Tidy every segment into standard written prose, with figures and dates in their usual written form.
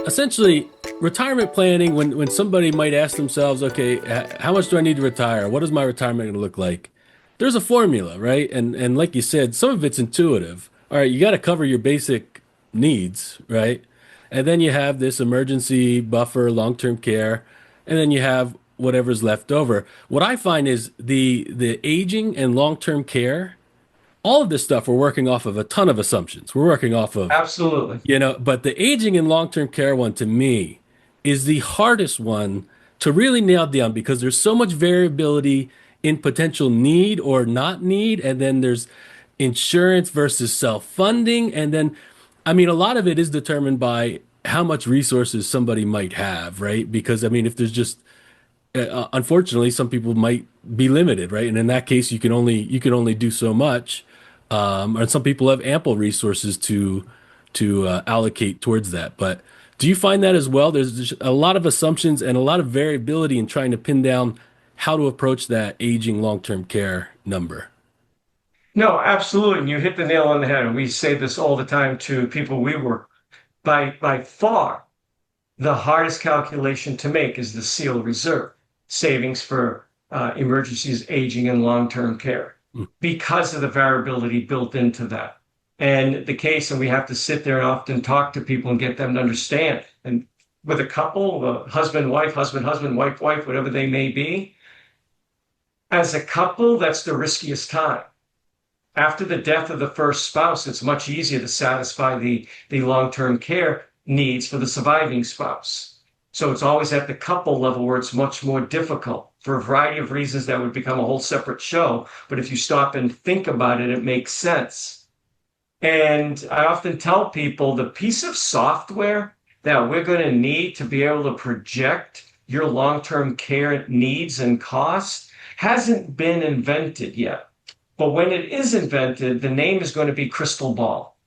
essentially retirement planning, when somebody might ask themselves, okay, how much do I need to retire? What is my retirement going to look like? There's a formula, right? And like you said, some of it's intuitive. All right, you got to cover your basic needs, right? And then you have this emergency buffer, long-term care, and then you have whatever's left over. What I find is the aging and long-term care, all of this stuff we're working off of a ton of assumptions. We're working off of, Absolutely. but the aging and long-term care one to me is the hardest one to really nail down because there's so much variability in potential need or not need. And then there's insurance versus self-funding. And then, I mean, a lot of it is determined by how much resources somebody might have, right? Because, I mean, if there's just, unfortunately, some people might be limited, right? And in that case, you can only do so much. And some people have ample resources to allocate towards that. But do you find that as well? There's just a lot of assumptions and a lot of variability in trying to pin down how to approach that aging long-term care number. No, absolutely. And you hit the nail on the head. And we say this all the time to people we work. By far, the hardest calculation to make is the SEAL reserve, savings for emergencies, aging, and long-term care, Mm. because of the variability built into that. And the case, and we have to sit there and often talk to people and get them to understand. And with a couple, husband, husband, wife, whatever they may be, as a couple, that's the riskiest time. After the death of the first spouse, it's much easier to satisfy the long-term care needs for the surviving spouse. So it's always at the couple level where it's much more difficult for a variety of reasons that would become a whole separate show. But if you stop and think about it, it makes sense. And I often tell people the piece of software that we're going to need to be able to project your long-term care needs and costs hasn't been invented yet. But when it is invented, the name is going to be crystal ball,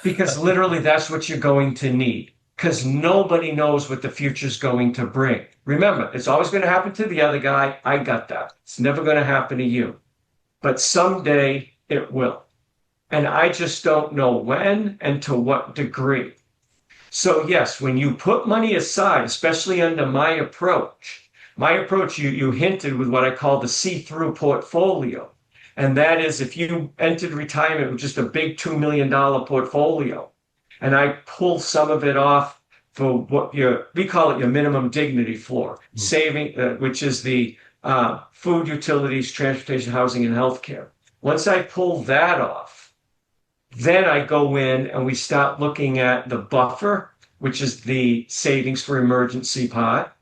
because literally that's what you're going to need, because nobody knows what the future is going to bring. Remember, it's always going to happen to the other guy. I got that. It's never going to happen to you. But someday it will. And I just don't know when and to what degree. So yes, when you put money aside, especially under my approach, you hinted with what I call the see-through portfolio. And that is if you entered retirement with just a big $2 million portfolio, and I pull some of it off for we call it your minimum dignity floor, Mm. saving, which is the food, utilities, transportation, housing, and healthcare. Once I pull that off, then I go in and we start looking at the buffer, which is the savings for emergency pot,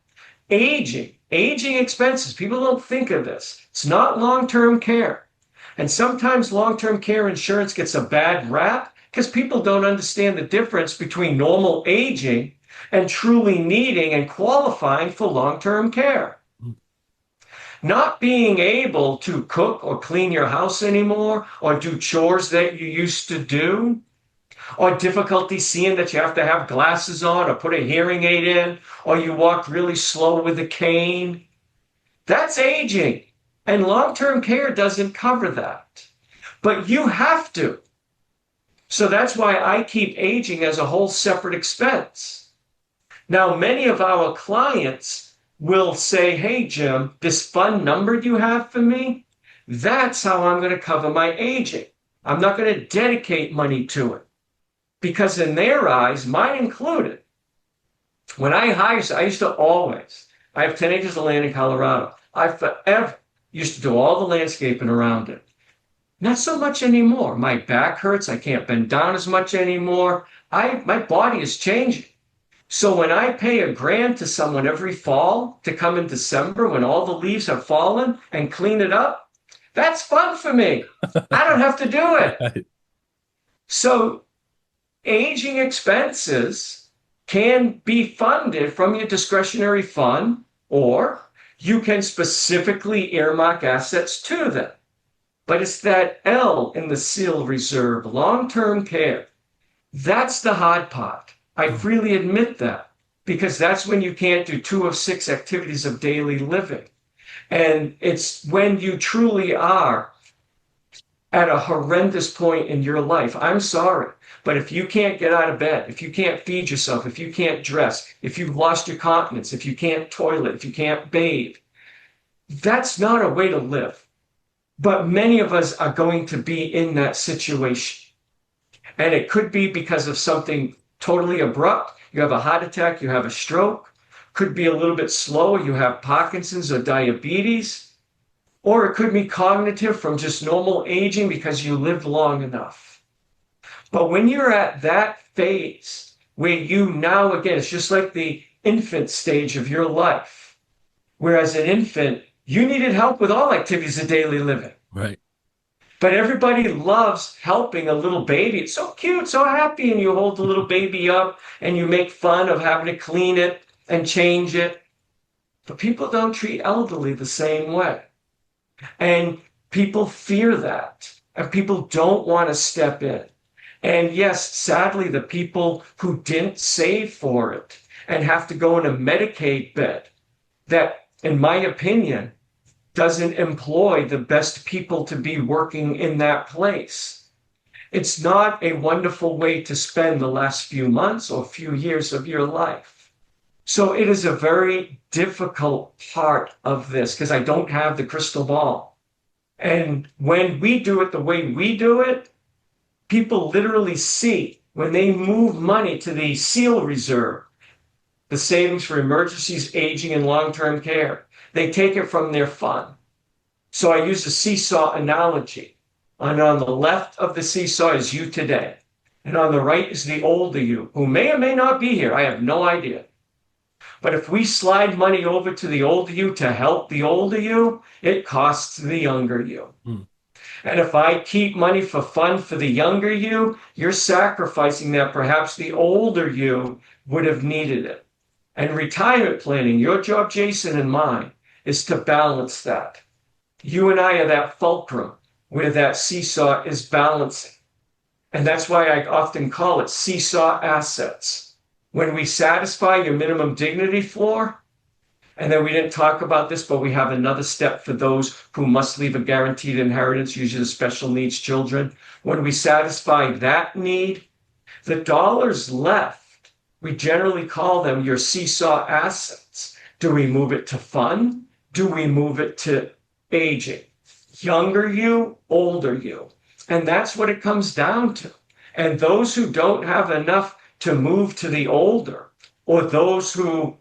aging expenses. People don't think of this. It's not long-term care. And sometimes long-term care insurance gets a bad rap because people don't understand the difference between normal aging and truly needing and qualifying for long-term care. Not being able to cook or clean your house anymore or do chores that you used to do, or difficulty seeing that you have to have glasses on or put a hearing aid in, or you walk really slow with a cane. That's aging. And long-term care doesn't cover that. But you have to. So that's why I keep aging as a whole separate expense. Now, many of our clients will say, hey, Jim, this fund number you have for me, that's how I'm going to cover my aging. I'm not going to dedicate money to it. Because in their eyes, mine included, when I used to always, I have 10 acres of land in Colorado. I forever used to do all the landscaping around it. Not so much anymore. My back hurts. I can't bend down as much anymore. My body is changing. So when I pay $1,000 to someone every fall to come in December when all the leaves have fallen and clean it up, that's fun for me. I don't have to do it. So aging expenses can be funded from your discretionary fund, or you can specifically earmark assets to them. But it's that L in the SEAL reserve, long-term care. That's the hard part. I freely admit that, because that's when you can't do 2 of 6 activities of daily living. And it's when you truly are at a horrendous point in your life. I'm sorry. But if you can't get out of bed, if you can't feed yourself, if you can't dress, if you've lost your continence, if you can't toilet, if you can't bathe, that's not a way to live. But many of us are going to be in that situation. And it could be because of something totally abrupt. You have a heart attack, you have a stroke. Could be a little bit slower, you have Parkinson's or diabetes. Or it could be cognitive from just normal aging because you lived long enough. But when you're at that phase where you now, again, it's just like the infant stage of your life. Whereas an infant, you needed help with all activities of daily living. Right. But everybody loves helping a little baby. It's so cute, so happy. And you hold the little baby up and you make fun of having to clean it and change it. But people don't treat elderly the same way. And people fear that. And people don't want to step in. And yes, sadly, the people who didn't save for it and have to go in a Medicaid bed, that, in my opinion, doesn't employ the best people to be working in that place. It's not a wonderful way to spend the last few months or few years of your life. So it is a very difficult part of this because I don't have the crystal ball. And when we do it the way we do it, people literally see when they move money to the SEAL reserve, the savings for emergencies, aging, and long-term care. They take it from their fund. So I use a seesaw analogy. And on the left of the seesaw is you today. And on the right is the older you, who may or may not be here. I have no idea. But if we slide money over to the older you to help the older you, it costs the younger you. And if I keep money for fun for the younger you, you're sacrificing that perhaps the older you would have needed it. And retirement planning, your job, Jason, and mine, is to balance that. You and I are that fulcrum where that seesaw is balancing. And that's why I often call it seesaw assets. When we satisfy your minimum dignity floor, and then we didn't talk about this, but we have another step for those who must leave a guaranteed inheritance, usually the special needs children. When we satisfy that need, the dollars left, we generally call them your seesaw assets. Do we move it to fun? Do we move it to aging? Younger you, older you. And that's what it comes down to. And those who don't have enough to move to the older, or those who,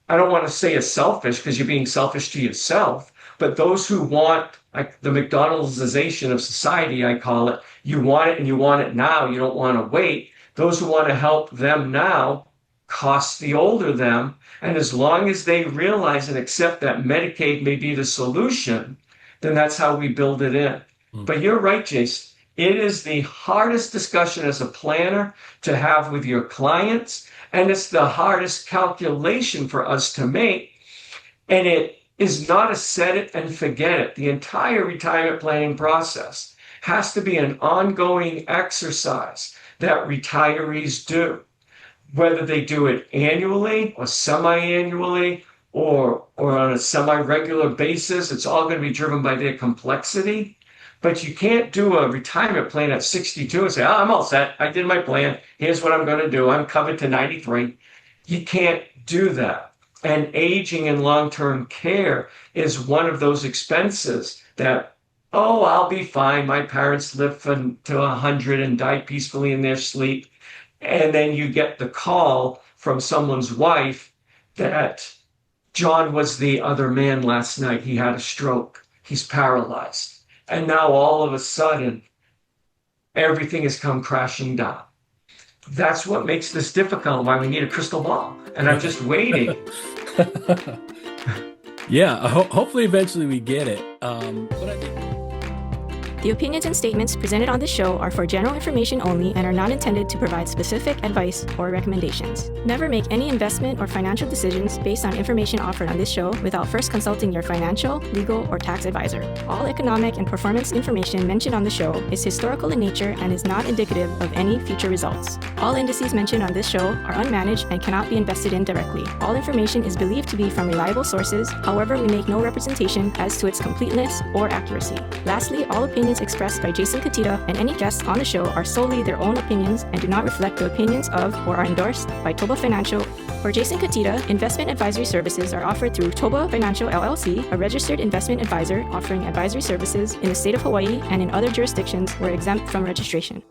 I don't want to say is selfish because you're being selfish to yourself, but those who want, like the McDonald'sization of society, I call it, you want it and you want it now, you don't want to wait. Those who want to help them now cost the older them. And as long as they realize and accept that Medicaid may be the solution, then that's how we build it in. But you're right, Jason. It is the hardest discussion as a planner to have with your clients, and it's the hardest calculation for us to make. And it is not a set it and forget it. The entire retirement planning process has to be an ongoing exercise that retirees do, whether they do it annually or semi-annually or on a semi-regular basis. It's all going to be driven by their complexity. But you can't do a retirement plan at 62 and say, I'm all set. I did my plan. Here's what I'm going to do. I'm covered to 93. You can't do that. And aging and long-term care is one of those expenses that, oh, I'll be fine. My parents lived to 100 and died peacefully in their sleep. And then you get the call from someone's wife that John was the other man last night. He had a stroke. He's paralyzed. And now all of a sudden, everything has come crashing down. That's what makes this difficult, why we need a crystal ball. And I'm just waiting. Yeah, hopefully eventually we get it. But I think The opinions and statements presented on this show are for general information only and are not intended to provide specific advice or recommendations. Never make any investment or financial decisions based on information offered on this show without first consulting your financial, legal, or tax advisor. All economic and performance information mentioned on the show is historical in nature and is not indicative of any future results. All indices mentioned on this show are unmanaged and cannot be invested in directly. All information is believed to be from reliable sources. However, we make no representation as to its completeness or accuracy. Lastly, all opinions opinions expressed by Jason Katita and any guests on the show are solely their own opinions and do not reflect the opinions of or are endorsed by ToBA Financial. For Jason Katita, investment advisory services are offered through ToBA Financial LLC, a registered investment advisor offering advisory services in the state of Hawaii and in other jurisdictions where exempt from registration.